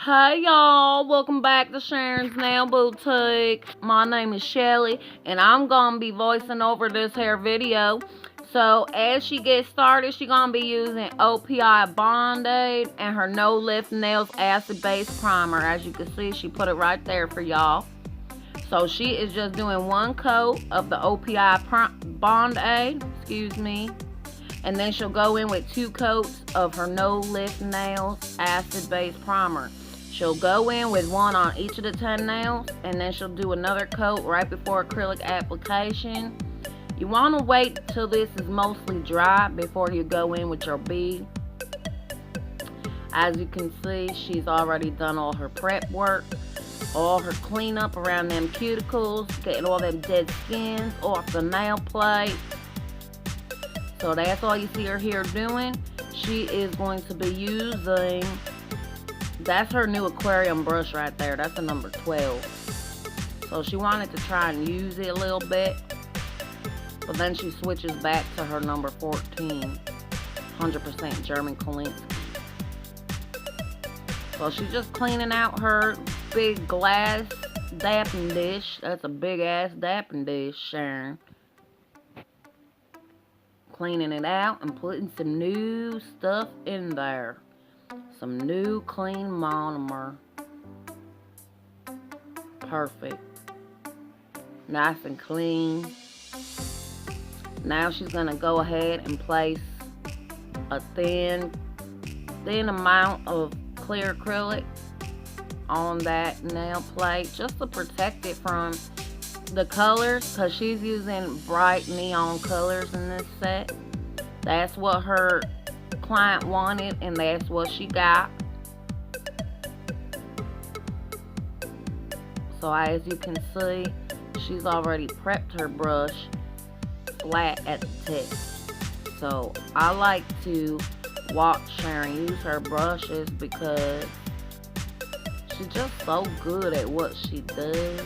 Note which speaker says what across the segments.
Speaker 1: Hey y'all, welcome back to Sharon's Nail Boutique. My name is Shelly and I'm gonna be voicing over this here video. So as she gets started, she's gonna be using OPI Band-Aid and her No Lift Nails Acid Base Primer. As you can see, she put it right there for y'all. So she is just doing one coat of the OPI Band-Aid, and then she'll go in with 2 coats of her No Lift Nails Acid Base Primer. She'll go in with 1 on each of the 10 nails, and then she'll do another coat right before acrylic application. You want to wait till this is mostly dry before you go in with your bead. As you can see, she's already done all her prep work, all her cleanup around them cuticles, getting all them dead skins off the nail plate. So that's all you see her here doing. She is going to be using, that's her new aquarium brush right there. That's a number 12. So she wanted to try and use it a little bit, but then she switches back to her number 14, 100% German Kolinsky. So she's just cleaning out her big glass dapping dish. That's a big ass dapping dish, Sharon. Cleaning it out and putting some new stuff in there. Some new clean monomer. Perfect. Nice and clean. Now she's gonna go ahead and place a thin amount of clear acrylic on that nail plate just to protect it from the colors, because she's using bright neon colors in this set. That's what her client wanted, and that's what she got. So as you can see, she's already prepped her brush flat at the tip. So I like to watch Sharon use her brushes because she's just so good at what she does.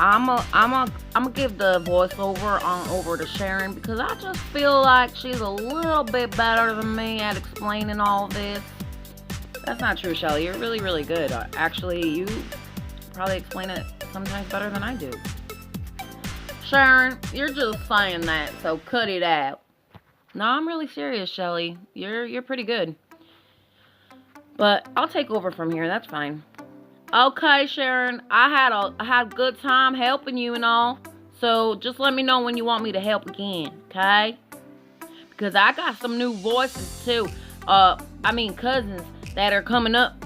Speaker 1: I'm gonna give the voiceover on over to Sharon because I just feel like she's a little bit better than me at explaining all this. That's not true, Shelly. You're really, really good. Actually, you probably explain it sometimes better than I do. Sharon, you're just saying that, so cut it out. No, I'm really serious, Shelly. You're pretty good. But I'll take over from here. That's fine. Okay, Sharon, I had a good time helping you and all. So just let me know when you want me to help again, okay? Because I got some new voices too. Cousins that are coming up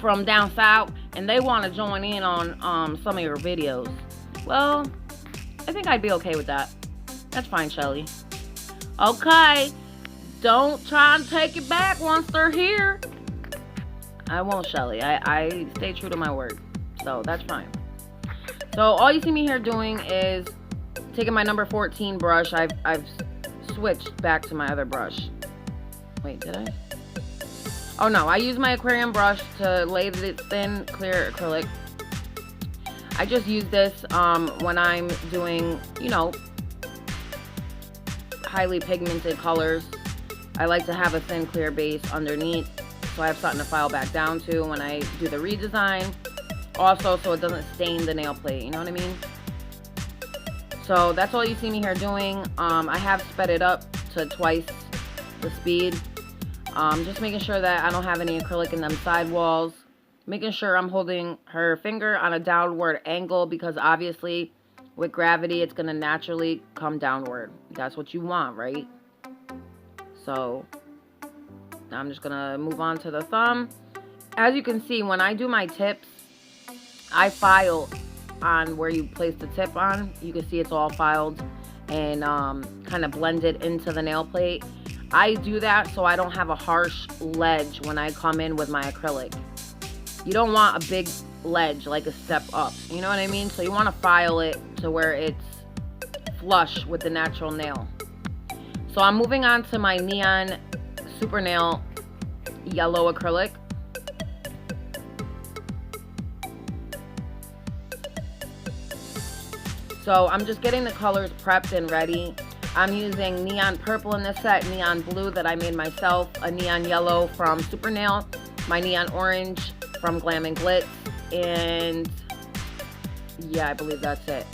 Speaker 1: from down south, and they want to join in on some of your videos. Well, I think I'd be okay with that. That's fine, Shelly. Okay, don't try and take it back once they're here. I won't, Shelly. I stay true to my word. So that's fine. So all you see me here doing is taking my number 14 brush. I've switched back to my other brush. Wait, did I? Oh no, I use my aquarium brush to lay the thin clear acrylic. I just use this when I'm doing, highly pigmented colors. I like to have a thin clear base underneath, so I have something to file back down to when I do the redesign. Also, so it doesn't stain the nail plate, you know what I mean? So that's all you see me here doing. I have sped it up to twice the speed. Just making sure that I don't have any acrylic in them sidewalls. Making sure I'm holding her finger on a downward angle because obviously with gravity it's going to naturally come downward. That's what you want, right? So I'm just gonna move on to the thumb. As you can see, when I do my tips, I file on where you place the tip on. You can see it's all filed and kind of blended into the nail plate. I do that so I don't have a harsh ledge when I come in with my acrylic. You don't want a big ledge, like a step up, you know what I mean? So you want to file it to where it's flush with the natural nail. So I'm moving on to my Neon Super Nail yellow acrylic. So I'm just getting the colors prepped and ready. I'm using neon purple in this set, neon blue that I made myself, a neon yellow from Super Nail, my neon orange from Glam and Glitz, and yeah, I believe that's it.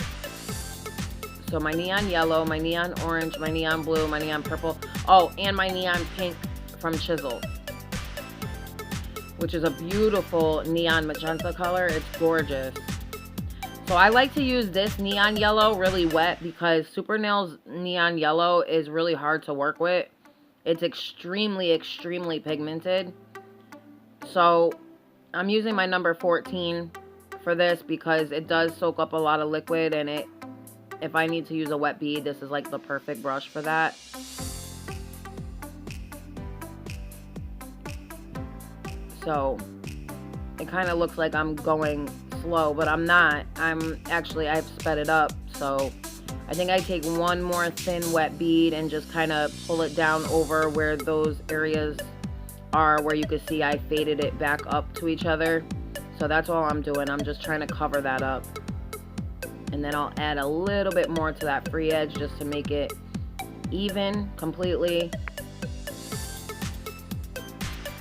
Speaker 1: So my neon yellow, my neon orange, my neon blue, my neon purple. Oh, and my neon pink from Chisel, which is a beautiful neon magenta color. It's gorgeous. So I like to use this neon yellow really wet because Super Nail's neon yellow is really hard to work with. It's extremely, extremely pigmented. So I'm using my number 14 for this because it does soak up a lot of liquid, and if I need to use a wet bead, this is like the perfect brush for that. So it kind of looks like I'm going slow, but I'm not. I've sped it up. So I think I take one more thin wet bead and just kind of pull it down over where those areas are where you can see I faded it back up to each other. So that's all I'm doing. I'm just trying to cover that up. And then I'll add a little bit more to that free edge just to make it even completely.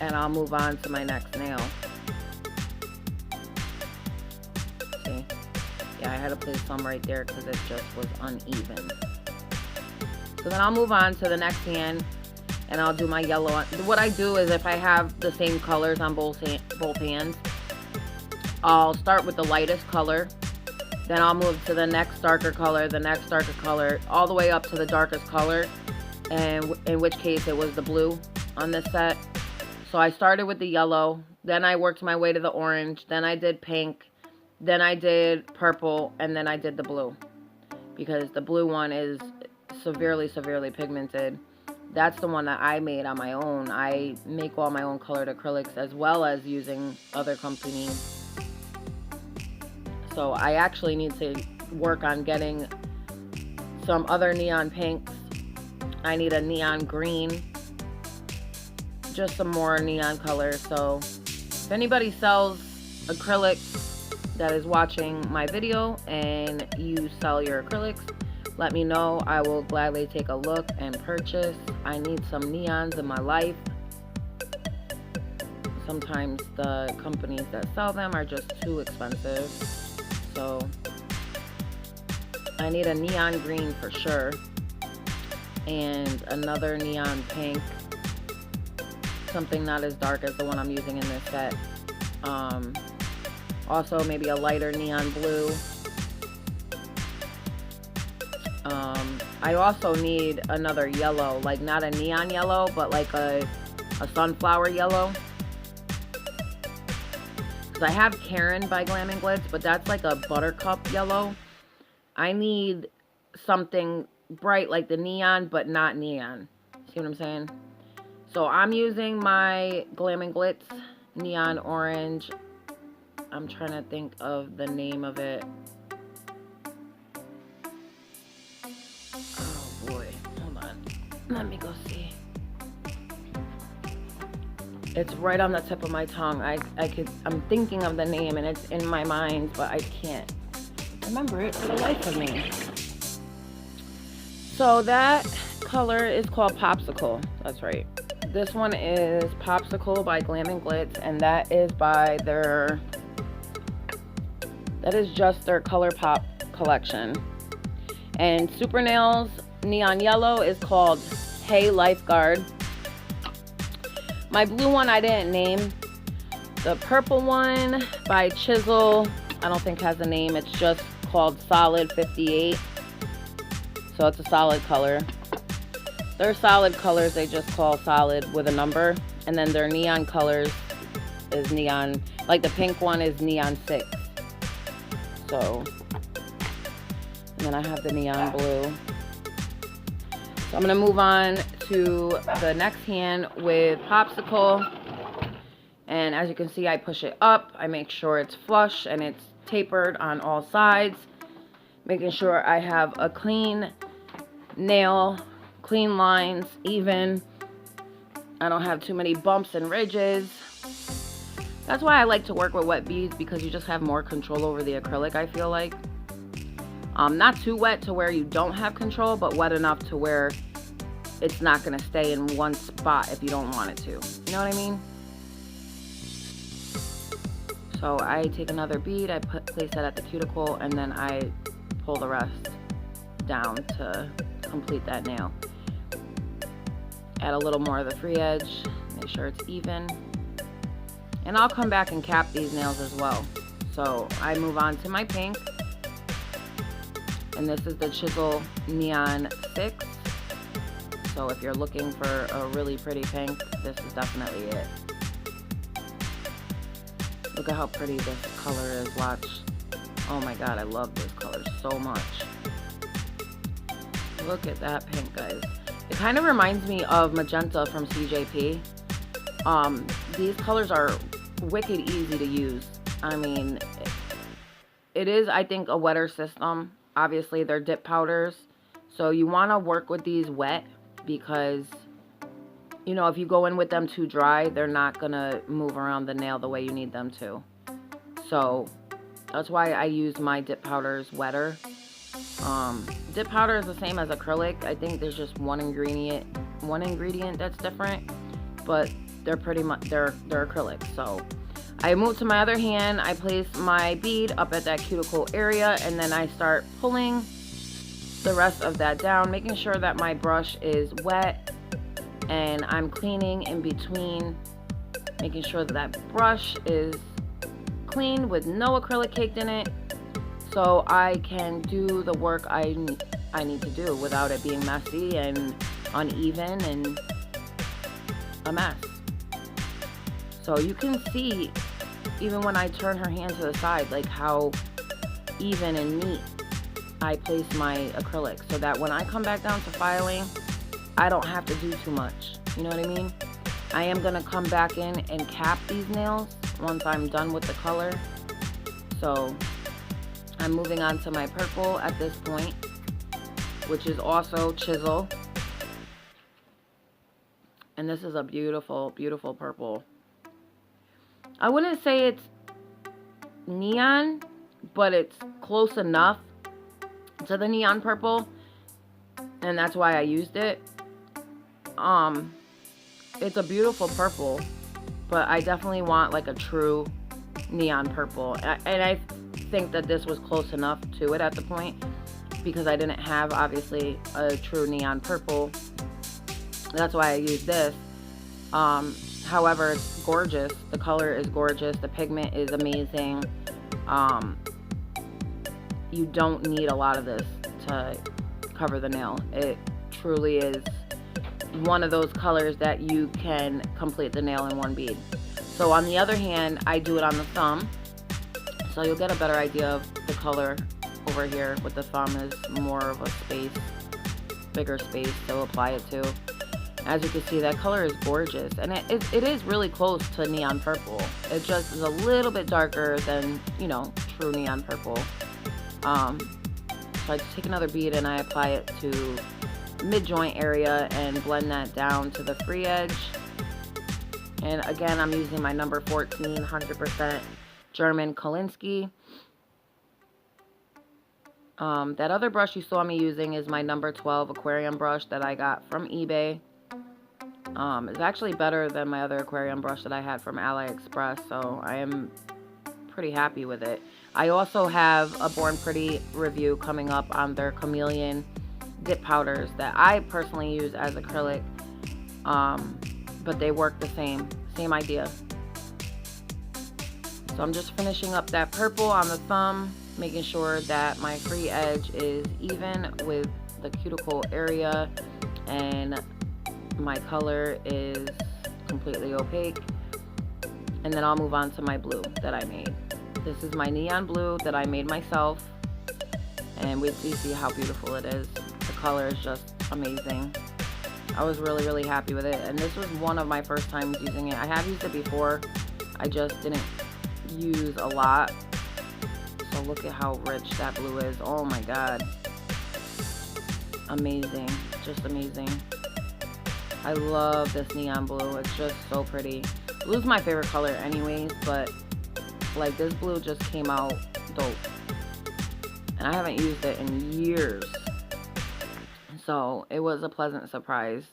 Speaker 1: And I'll move on to my next nail. See? Yeah, I had to place some right there because it just was uneven. So then I'll move on to the next hand, and I'll do my yellow. What I do is if I have the same colors on both hands, I'll start with the lightest color. Then I'll move to the next darker color, the next darker color, all the way up to the darkest color, and in which case it was the blue on this set. So I started with the yellow, then I worked my way to the orange, then I did pink, then I did purple, and then I did the blue. Because the blue one is severely, severely pigmented. That's the one that I made on my own. I make all my own colored acrylics as well as using other companies. So I actually need to work on getting some other neon pinks. I need a neon green. Just some more neon colors. So if anybody sells acrylics that is watching my video and you sell your acrylics, let me know. I will gladly take a look and purchase. I need some neons in my life. Sometimes the companies that sell them are just too expensive. So I need a neon green for sure. And another neon pink. Something not as dark as the one I'm using in this set. Also maybe a lighter neon blue. I also need another yellow, like not a neon yellow, but like a sunflower yellow. Because I have Karen by Glam and Glitz, but that's like a buttercup yellow. I need something bright like the neon, but not neon. See what I'm saying? So I'm using my Glam and Glitz neon orange. I'm trying to think of the name of it. Oh boy, hold on. Let me go see. It's right on the tip of my tongue. I'm thinking of the name and it's in my mind, but I can't remember it for the life of me. So that color is called Popsicle. That's right. This one is Popsicle by Glam and Glitz, and that is by that is just their Color Pop collection. And Super Nail's neon yellow is called Hey Lifeguard. My blue one I didn't name. The purple one by Chisel, I don't think has a name. It's just called Solid 58. So it's a solid color. Their solid colors they just call solid with a number. And then their neon colors is neon. Like the pink one is neon 6. So, and then I have the neon blue. So I'm going to move on to the next hand with Popsicle. And as you can see, I push it up. I make sure it's flush and it's tapered on all sides. Making sure I have a clean nail, clean lines, even. I don't have too many bumps and ridges. That's why I like to work with wet beads, because you just have more control over the acrylic, I feel like. Not too wet to where you don't have control, but wet enough to where it's not going to stay in one spot if you don't want it to. You know what I mean? So I take another bead, I place that at the cuticle, and then I pull the rest down to complete that nail. Add a little more of the free edge, make sure it's even. And I'll come back and cap these nails as well. So I move on to my pink. And this is the Chisel Neon 6. So if you're looking for a really pretty pink, this is definitely it. Look at how pretty this color is, watch. Oh my god, I love this color so much. Look at that pink, guys. It kind of reminds me of magenta from CJP. These colors are wicked easy to use. I mean, it is, I think, a wetter system. Obviously, they're dip powders. So you want to work with these wet because, you know, if you go in with them too dry, they're not going to move around the nail the way you need them to. So that's why I use my dip powders wetter. Dip powder is the same as acrylic. I think there's just one ingredient that's different, but they're pretty much, they're acrylic. So I move to my other hand, I place my bead up at that cuticle area, and then I start pulling the rest of that down, making sure that my brush is wet, and I'm cleaning in between, making sure that that brush is clean with no acrylic caked in it, so I can do the work I need to do without it being messy and uneven and a mess. So you can see, even when I turn her hand to the side, like how even and neat I place my acrylic, so that when I come back down to filing, I don't have to do too much. You know what I mean? I am going to come back in and cap these nails once I'm done with the color. So I'm moving on to my purple at this point, which is also Chisel. And this is a beautiful, beautiful purple. I wouldn't say it's neon, but it's close enough to the neon purple, and that's why I used it. It's a beautiful purple, but I definitely want like a true neon purple, and I think that this was close enough to it at the point, because I didn't have obviously a true neon purple. That's why I used this. However, it's gorgeous. The color is gorgeous. The pigment is amazing. You don't need a lot of this to cover the nail. It truly is one of those colors that you can complete the nail in one bead. So on the other hand, I do it on the thumb. So you'll get a better idea of the color over here. With the thumb is more of a space, bigger space to apply it to. As you can see, that color is gorgeous, and it is really close to neon purple. It just is a little bit darker than, you know, true neon purple. So I just take another bead and I apply it to mid-joint area and blend that down to the free edge. And again, I'm using my number 14 100% German Kolinsky. That other brush you saw me using is my number 12 aquarium brush that I got from eBay. It's actually better than my other aquarium brush that I had from AliExpress, so I am pretty happy with it. I also have a Born Pretty review coming up on their chameleon dip powders that I personally use as acrylic, but they work the same idea. So I'm just finishing up that purple on the thumb, making sure that my free edge is even with the cuticle area and my color is completely opaque. And then I'll move on to my blue that I made. This is my neon blue that I made myself, and we see how beautiful it is. The color is just amazing. I was really, really happy with it, and this was one of my first times using it. I have used it before, I just didn't use a lot. So look at how rich that blue is. Oh my god, amazing, just amazing. I love this neon blue. It's just so pretty. Blue's my favorite color anyways, but like this blue just came out dope. and I haven't used it in years. So it was a pleasant surprise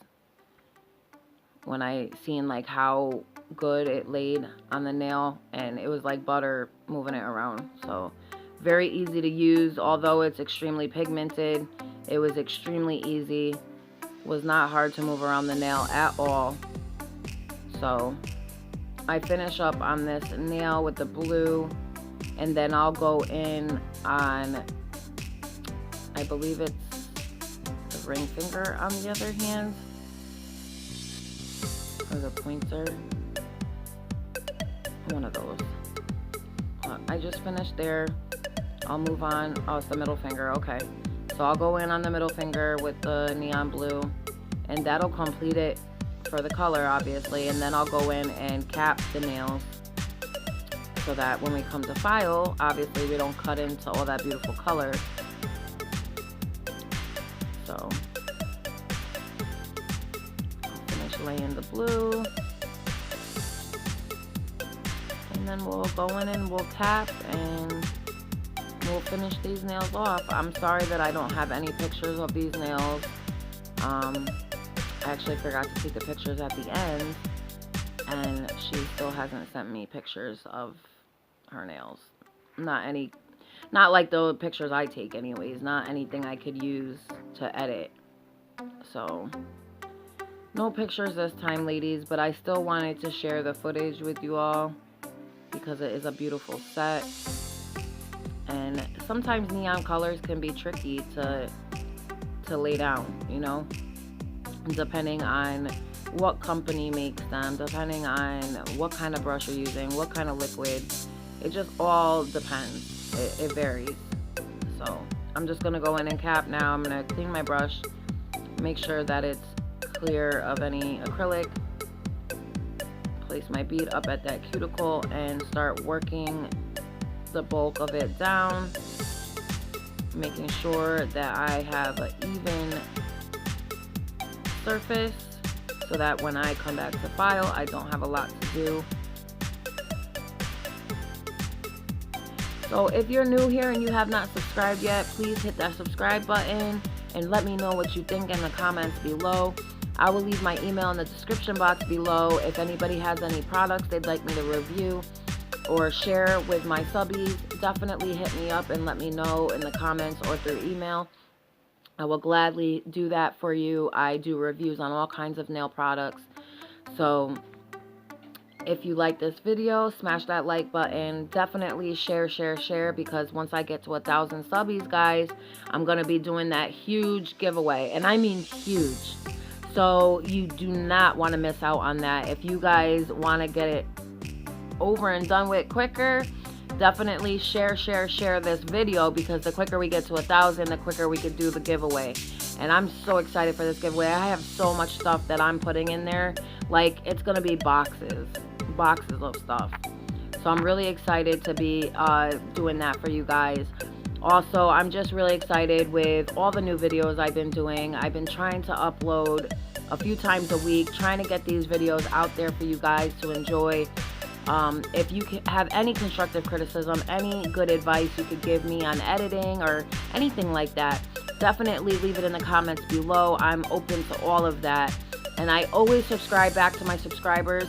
Speaker 1: when I seen like how good it laid on the nail, and it was like butter moving it around. So very easy to use, although it's extremely pigmented. It was extremely easy, was not hard to move around the nail at all. So I finish up on this nail with the blue, and then I'll go in on, I believe it's the ring finger on the other hand, or the pointer, one of those. I just finished there. I'll move on. Oh, it's the middle finger. Okay, so I'll go in on the middle finger with the neon blue, and that'll complete it for the color, obviously. And then I'll go in and cap the nails so that when we come to file, obviously we don't cut into all that beautiful color. So I'll finish laying the blue, and then we'll go in and we'll cap, and we'll finish these nails off. I'm sorry that I don't have any pictures of these nails. I actually forgot to take the pictures at the end, and she still hasn't sent me pictures of her nails. Not like the pictures I take anyways, not anything I could use to edit. So no pictures this time, ladies, but I still wanted to share the footage with you all because it is a beautiful set. And sometimes neon colors can be tricky to lay down, you know, depending on what company makes them, depending on what kind of brush you're using, what kind of liquid. It just all depends. It varies. So I'm just gonna go in and cap now. I'm gonna clean my brush, make sure that it's clear of any acrylic, place my bead up at that cuticle, and start working the bulk of it down, making sure that I have an even surface so that when I come back to file, I don't have a lot to do. So if you're new here and you have not subscribed yet, please hit that subscribe button and let me know what you think in the comments below. I will leave my email in the description box below. If anybody has any products they'd like me to review or share with my subbies, definitely hit me up and let me know in the comments or through email. I will gladly do that for you. I do reviews on all kinds of nail products. So if you like this video, smash that like button. Definitely share, because once I get to 1,000 subbies, guys, I'm going to be doing that huge giveaway. And I mean huge. So you do not want to miss out on that. If you guys want to get it over and done with quicker, definitely share this video, because the quicker we get to 1,000, the quicker we could do the giveaway. And I'm so excited for this giveaway. I have so much stuff that I'm putting in there. Like, it's gonna be boxes of stuff. So I'm really excited to be doing that for you guys. Also, I'm just really excited with all the new videos I've been doing. I've been trying to upload a few times a week, trying to get these videos out there for you guys to enjoy. If you have any constructive criticism, any good advice you could give me on editing or anything like that, definitely leave it in the comments below. I'm open to all of that. And I always subscribe back to my subscribers.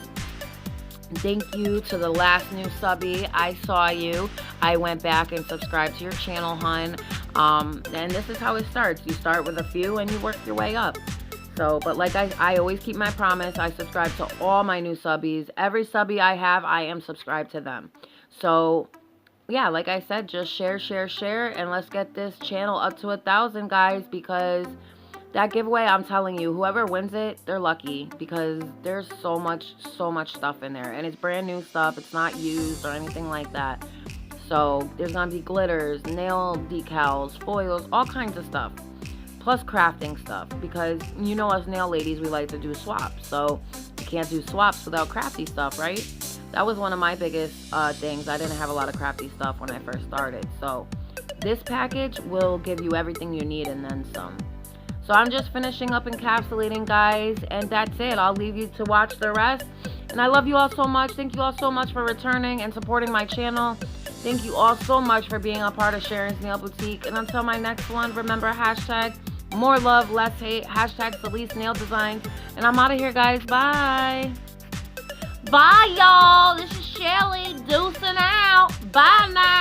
Speaker 1: Thank you to the last new subby. I saw you. I went back and subscribed to your channel, hun. And this is how it starts. You start with a few and you work your way up. So, but like I always keep my promise. I subscribe to all my new subbies. Every subby I have, I am subscribed to them. So, yeah, like I said, just share, and let's get this channel up to 1,000, guys, because that giveaway, I'm telling you, whoever wins it, they're lucky, because there's so much stuff in there, and it's brand new stuff. It's not used or anything like that. So there's gonna be glitters, nail decals, foils, all kinds of stuff, plus crafting stuff, because you know us nail ladies, we like to do swaps. So you can't do swaps without crafty stuff, right? That was one of my biggest things. I didn't have a lot of crafty stuff when I first started. So this package will give you everything you need and then some. So I'm just finishing up encapsulating, guys, and that's it. I'll leave you to watch the rest. And I love you all so much. Thank you all so much for returning and supporting my channel. Thank you all so much for being a part of Sharon's Nail Boutique. And until my next one, remember hashtag more love, less hate, hashtag Celeste Nail Designs. And I'm out of here, guys. Bye. Bye, y'all. This is Shelly, deucing out. Bye now.